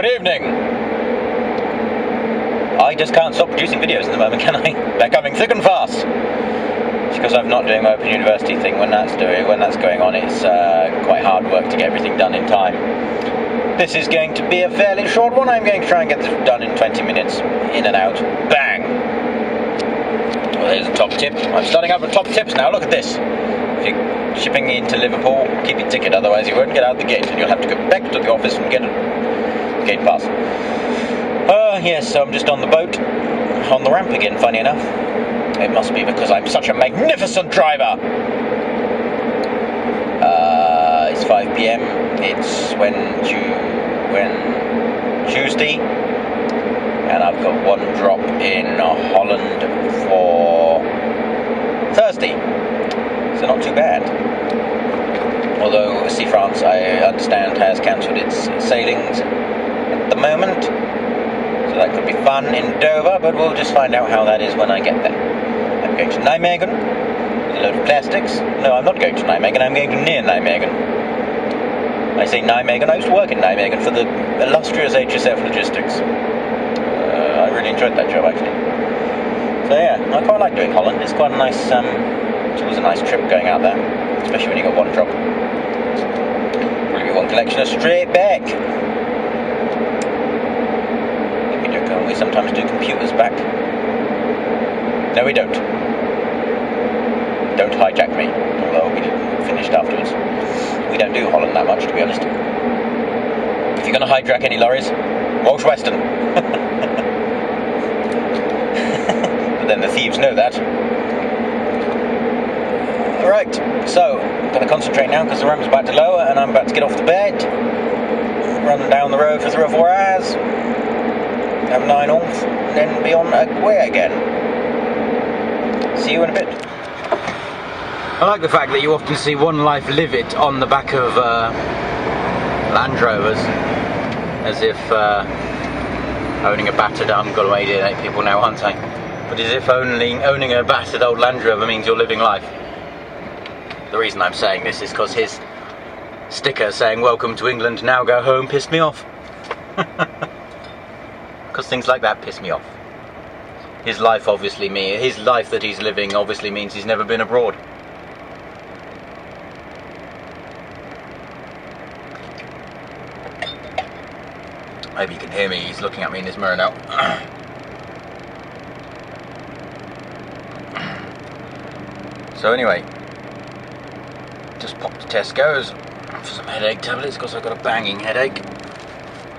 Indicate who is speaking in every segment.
Speaker 1: Good evening. I just can't stop producing videos at the moment, can I? They're coming thick and fast. It's because I'm not doing my Open University thing. When that's going on, it's quite hard work to get everything done in time. This is going to be a fairly short one. I'm going to try and get this done in 20 minutes. In and out. Bang! Well, here's a top tip. I'm starting out with top tips now. Look at this. If you're shipping into Liverpool, keep your ticket, otherwise you won't get out the gate and you'll have to go back to the office and get a gate pass. Yes, so I'm just on the boat, on the ramp again, funny enough. It must be because I'm such a magnificent driver. It's 5 p.m. It's Tuesday, and I've got one drop in Holland for Thursday, so not too bad. Although Sea France, I understand, has cancelled its sailings at the moment, so that could be fun in Dover, but we'll just find out how that is when I get there. I'm going to Nijmegen with a load of plastics. No, I'm not going to Nijmegen, I'm going to near Nijmegen. I say Nijmegen, I used to work in Nijmegen for the illustrious HSF Logistics. I really enjoyed that job, actually. So yeah, I quite like doing Holland. It's quite a nice, it's always a nice trip going out there, especially when you got one drop. Probably one collection straight back. We sometimes do computers back. No, we don't. Don't hijack me, although we finished afterwards. We don't do Holland that much, to be honest. If you're going to hijack any lorries, Welsh Western. But then the thieves know that. Alright, so I'm going to concentrate now because the room's about to lower and I'm about to get off the bed, run down the road for 3 or 4 hours, have 9 off, and then be on way again. See you in a bit. I like the fact that you often see One Life Live It on the back of Land Rovers, as if owning a battered, I'm going to alienate people now, aren't I? But as if owning a battered old Land Rover means you're living life. The reason I'm saying this is because his sticker saying "Welcome to England, now go home" pissed me off. Because things like that piss me off. His life that he's living obviously means he's never been abroad. Maybe you can hear me, he's looking at me in his mirror now. So anyway, just popped to Tesco's for some headache tablets because I've got a banging headache.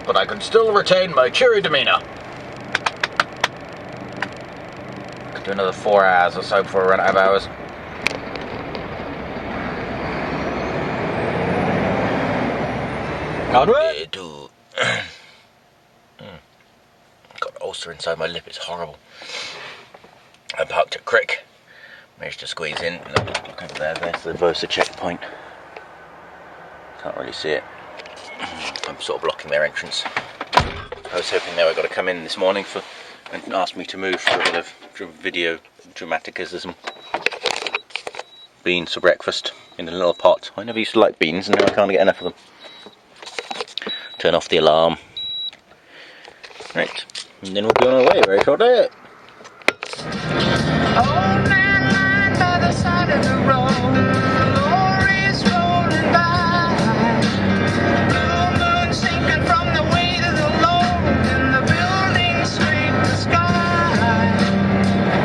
Speaker 1: But I can still retain my cheery demeanour. Could do another 4 hours or so before I run out of hours. Onward! Got an ulcer inside my lip, it's horrible. I parked at Crick. Managed to squeeze in. Look over there, there's the Vosa checkpoint. Can't really see it. I'm sort of blocking their entrance. I was hoping they were going to come in this morning and ask me to move for a bit of video dramaticism. Beans for breakfast in a little pot. I never used to like beans and now I can't get enough of them. Turn off the alarm. Right, and then we'll be on our way very shortly. Old man lying by the side of the road, lorries rolling by, blue moon sinking from the weight of the load, and the buildings scrape the sky,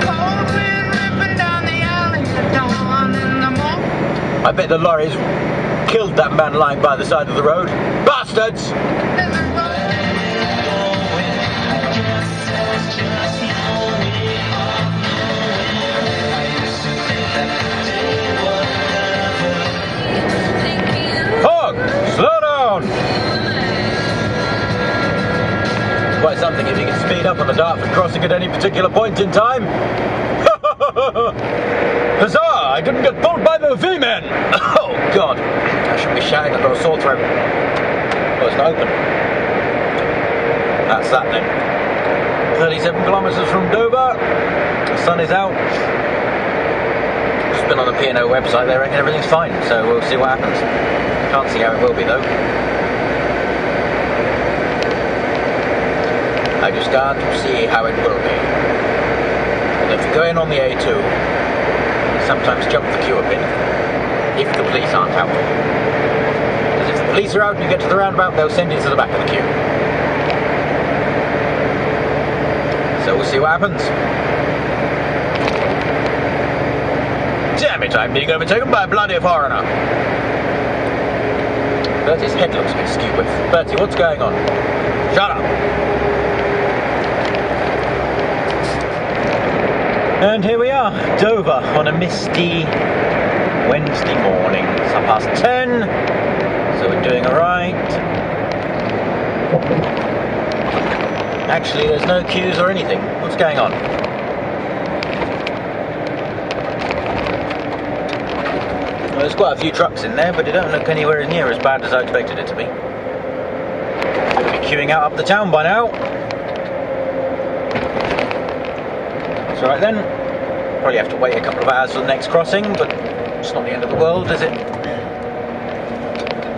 Speaker 1: cold wind ripping down the alley at dawn in the morning. I bet the lorries killed that man lying by the side of the road. Bastards! Slow down! Quite something if you can speed up on the Dartford crossing at any particular point in time. Huzzah! I didn't get pulled by the V-men! Oh God! I shouldn't be shouting, I've got a sore throat. Oh, it's not open. That's that then. 37 kilometres from Dover. The sun is out. Just been on the P&O website, they reckon everything's fine, so we'll see what happens. Can't see how it will be though. I just can't see how it will be. And if you go in on the A2, sometimes jump the queue a bit, if the police aren't out. Because if the police are out and you get to the roundabout, they'll send you to the back of the queue. So we'll see what happens. Damn it, I'm being overtaken by a bloody foreigner. Bertie's head looks a bit skewed. Bertie, what's going on? Shut up! And here we are, Dover, on a misty Wednesday morning. It's 10:30, so we're doing alright. Actually, there's no queues or anything. What's going on? Well, there's quite a few trucks in there, but they don't look anywhere near as bad as I expected it to be. They'll be queuing out up the town by now. It's alright then. Probably have to wait a couple of hours for the next crossing, but it's not the end of the world, is it?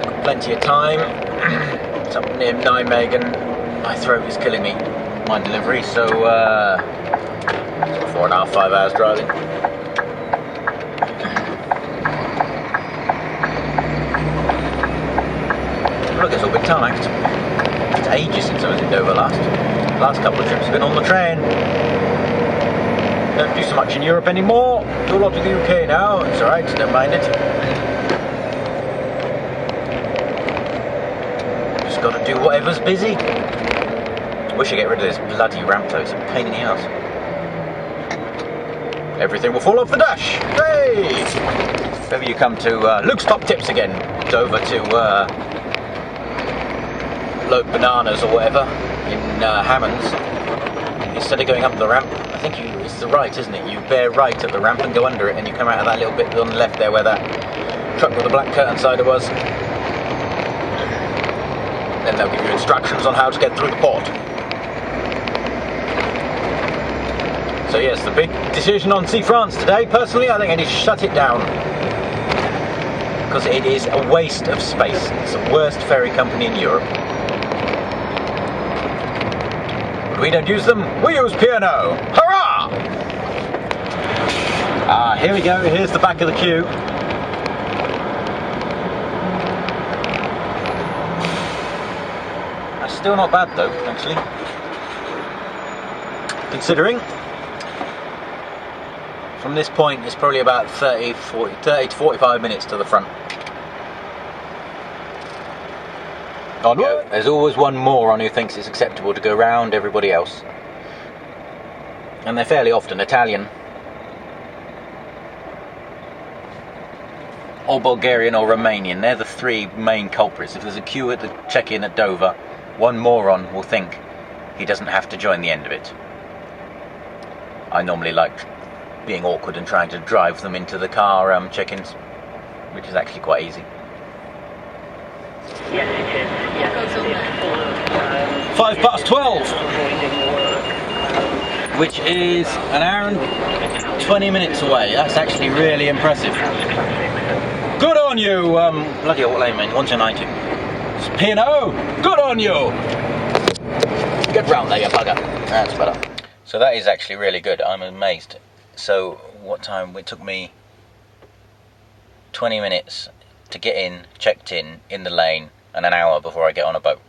Speaker 1: Got plenty of time. It's up near Nijmegen. My throat is killing me. My delivery, so 4.5, 5 hours driving. Look, it's all been tarmacked. It's ages since I was in Dover last. Last couple of trips have been on the train. Don't do so much in Europe anymore. Do a lot of the UK now. It's alright, don't mind it. Just got to do whatever's busy. Wish I get rid of this bloody ramp though. It's a pain in the ass. Everything will fall off the dash. Hey! If ever you come to Luke's Top Tips again, Dover to Load Bananas or whatever in Hammonds, instead of going up the ramp, I think it's the right, isn't it? You bear right at the ramp and go under it, and you come out of that little bit on the left there where that truck with the black curtain cider was. Then they'll give you instructions on how to get through the port. So yes, the big decision on Sea France today. Personally, I think I need to shut it down. Because it is a waste of space. It's the worst ferry company in Europe. But we don't use them, we use P&O. Hurrah! Ah, here we go, here's the back of the queue. That's still not bad though, actually. Considering from this point it's probably about 30 to 45 minutes to the front. There's always one moron who thinks it's acceptable to go round everybody else. And they're fairly often Italian. Or Bulgarian or Romanian. They're the three main culprits. If there's a queue at the check-in at Dover, one moron will think he doesn't have to join the end of it. I normally like being awkward and trying to drive them into the car check-ins, which is actually quite easy.
Speaker 2: Yes, it is. Yes,
Speaker 1: 12:05, which is an hour and 20 minutes away. That's actually really impressive. Good on you, bloody hell, what I mean, 190. It's P&O, good on you! Get round there, you bugger. That's better. So that is actually really good, I'm amazed. So what time? It took me 20 minutes to get in, checked in the lane, and an hour before I get on a boat.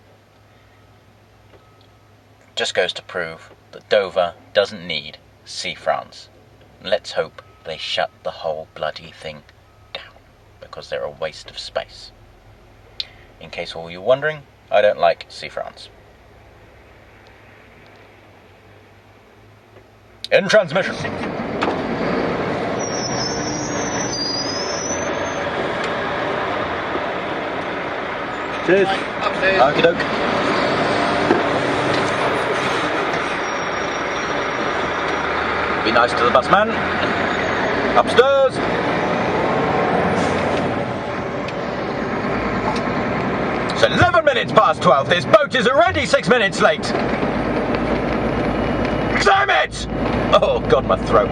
Speaker 1: Just goes to prove that Dover doesn't need Sea France. Let's hope they shut the whole bloody thing down, because they're a waste of space. In case all you're wondering, I don't like Sea France. In transmission. Cheers. Okie doke. Be nice to the busman. Upstairs. It's 11 minutes past 12. This boat is already 6 minutes late. Damn it! Oh God, my throat.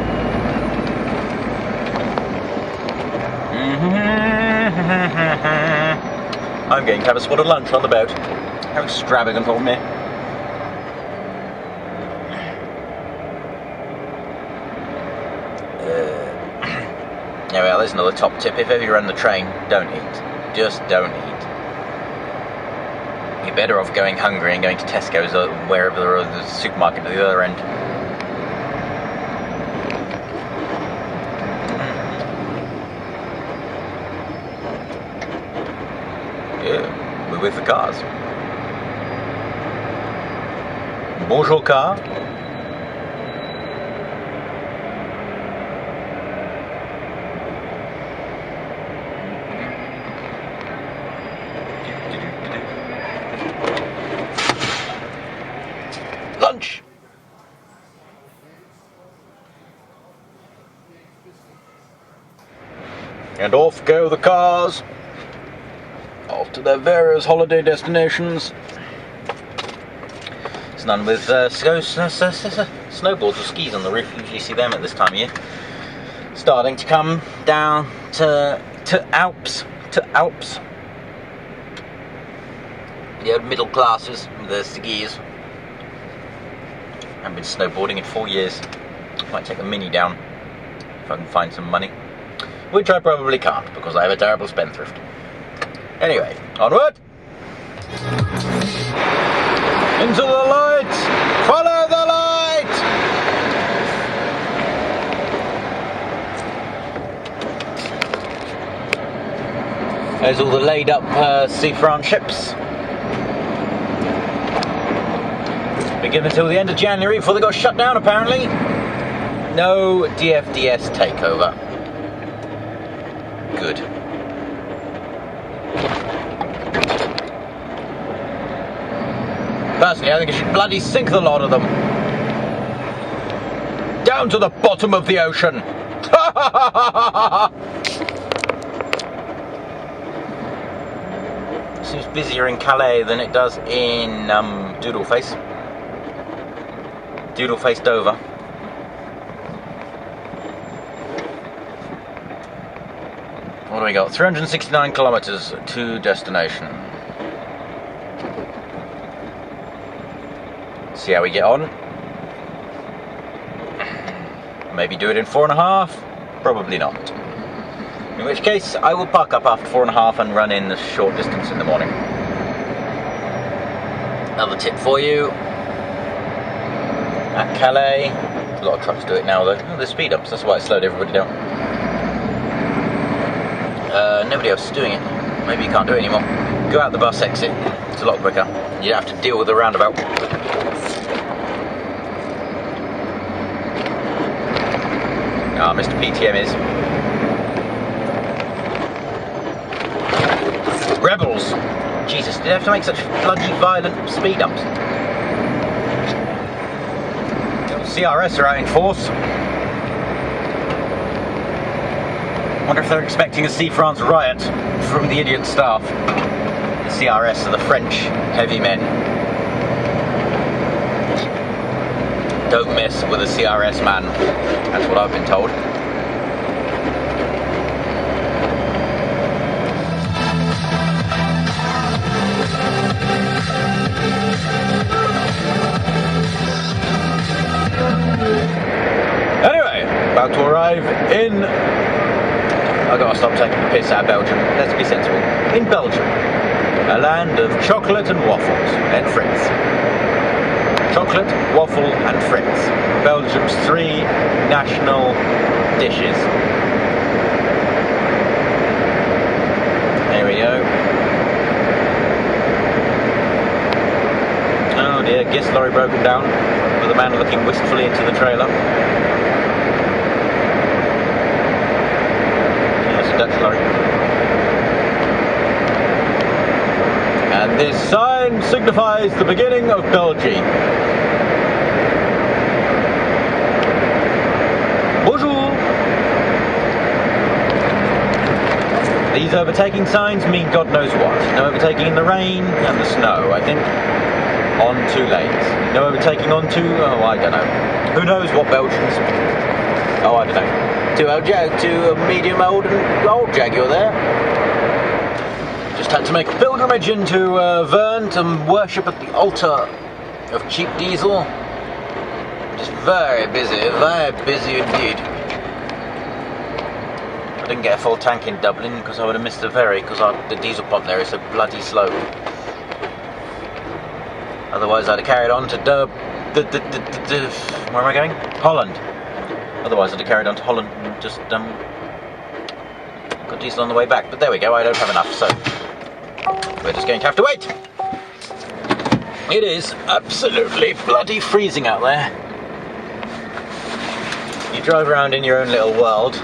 Speaker 1: I'm going to have a spot of lunch on the boat. How extravagant of me. there's another top tip. If ever you're on the train, don't eat. Just don't eat. You're better off going hungry and going to Tesco's or wherever the supermarket at the other end. Yeah, we're with the cars. Bonjour car. Lunch. And off go the cars. Off to their various holiday destinations. It's none with snowboards or skis on the roof. You usually see them at this time of year. Starting to come down to Alps. The old middle classes with their skis. I haven't been snowboarding in 4 years. Might take a mini down if I can find some money. Which I probably can't because I have a terrible spendthrift. Anyway, onward! Into the light! Follow the light! There's all the laid up Sea France ships. Be given until the end of January before they got shut down apparently. No DFDS takeover. Good. Personally, I think it should bloody sink the lot of them. Down to the bottom of the ocean. Seems busier in Calais than it does in Doodleface. Doodleface Dover. What do we got? 369 kilometres to destination. See how we get on. Maybe do it in 4.5. Probably not. In which case, I will park up after 4.5 and run in a short distance in the morning. Another tip for you. At Calais, a lot of trucks do it now though. Oh, there's speed ups, that's why it slowed everybody down. Nobody else is doing it. Maybe you can't do it anymore. Go out the bus exit. It's a lot quicker. You don't have to deal with the roundabout. Ah, Mr. PTM is. Rebels! Jesus, did they have to make such bloody violent speed ups? CRS are out in force. Wonder if they're expecting a Sea France riot from the idiot staff. The CRS are the French heavy men. Don't mess with a CRS man. That's what I've been told. Anyway, about to arrive in... I've got to stop taking the piss out of Belgium. Let's be sensible. In Belgium, a land of chocolate and waffles and frites. Chocolate, waffle and frites. Belgium's 3 national dishes. There we go. Oh dear, Gis lorry broken down with a man looking wistfully into the trailer. Dutch lorry. And this sign signifies the beginning of Belgium. Bonjour! These overtaking signs mean God knows what. No overtaking in the rain and the snow, I think. On 2 lanes. No overtaking on 2, oh I don't know. Who knows what Belgians... Oh, I don't know. To a medium old and old Jaguar there. Just had to make a pilgrimage into Vern to worship at the altar of cheap diesel. Just very busy indeed. I didn't get a full tank in Dublin because I would have missed the ferry because the diesel pump there is so bloody slow. Otherwise I'd have carried on to where am I going? Holland. Otherwise I'd have carried on to Holland and just got diesel on the way back. But there we go, I don't have enough, so we're just going to have to wait. It is absolutely bloody freezing out there. You drive around in your own little world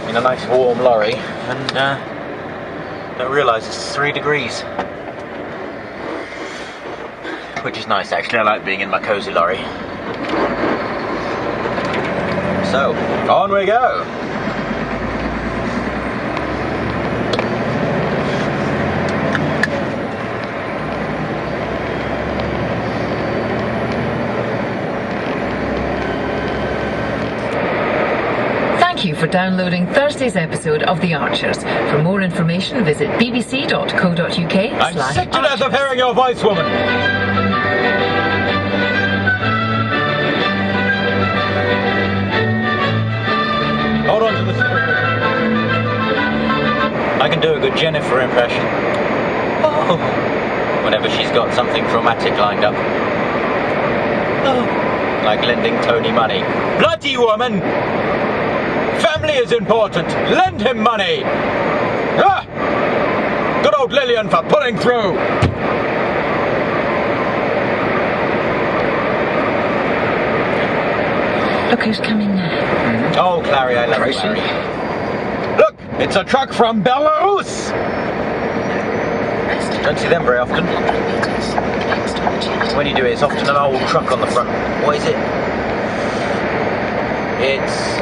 Speaker 1: in a nice warm lorry and don't realise it's 3 degrees. Which is nice actually, I like being in my cosy lorry. So, on we go!
Speaker 2: Thank you for downloading Thursday's episode of The Archers. For more information, visit bbc.co.uk.
Speaker 1: I'm sick to death of hearing your voice, woman! Hold on to the steering. I can do a good Jennifer impression. Oh, whenever she's got something dramatic lined up. Oh, like lending Tony money. Bloody woman! Family is important. Lend him money. Ah! Good old Lillian for pulling through.
Speaker 2: Look who's coming now.
Speaker 1: Oh, Clary, I love Clary. Look, it's a truck from Belarus. Don't see them very often. When you do it, it's often an old truck on the front. What is it? It's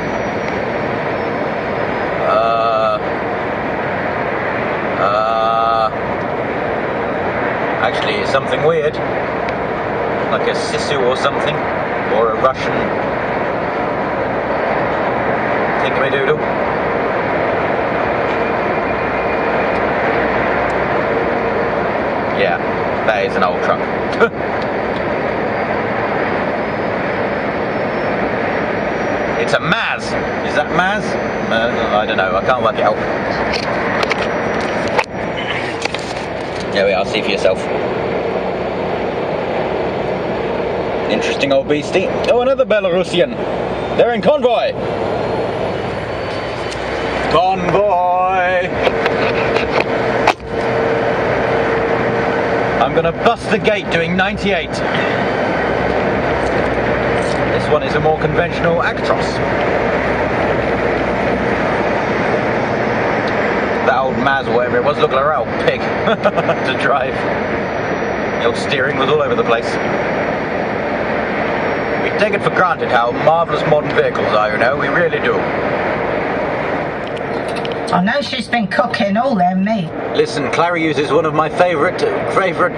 Speaker 1: actually, it's something weird, like a Sisu or something, or a Russian thingy-doodle. Yeah, that is an old truck. It's a Maz. Is that Maz? I don't know. I can't work it out. There we are. See for yourself. Interesting old beastie. Oh, another Belarusian. They're in convoy. Convoy. I'm going to bust the gate doing 98. This one is a more conventional Actros. That old Maz or whatever it was looked like a old pig to drive. The old steering was all over the place. We take it for granted how marvellous modern vehicles are, you know, we really do.
Speaker 3: I know she's been cooking all them meat.
Speaker 1: Listen, Clary uses one of my favourite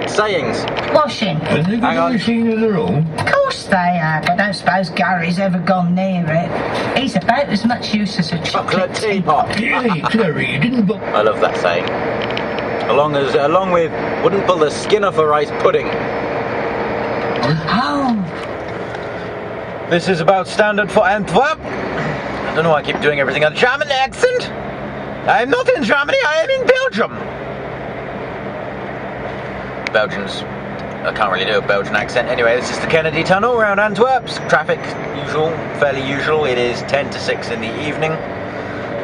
Speaker 1: sayings.
Speaker 3: Washing.
Speaker 4: Have they got a machine of their own?
Speaker 3: Of course they have. I don't suppose Gary's ever gone near it. He's about as much use as a chocolate teapot.
Speaker 4: Hey, Clary, you didn't book.
Speaker 1: I love that saying. Along with wouldn't pull the skin off a rice pudding.
Speaker 3: Oh.
Speaker 1: This is about standard for Antwerp. I don't know why I keep doing everything on German accent. I'm not in Germany, I am in Belgium. Belgians, I can't really do a Belgian accent. Anyway, this is the Kennedy Tunnel around Antwerp. Traffic, usual, fairly usual. It is 10 to 6 in the evening.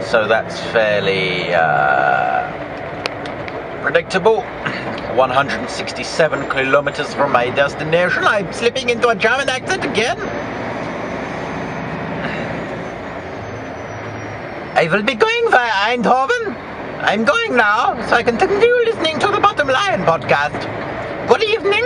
Speaker 1: So that's fairly predictable. 167 kilometers from my destination. I'm slipping into a German accent again. I will be going via Eindhoven. I'm going now, so I can continue listening to the Bottom Line podcast. Good evening.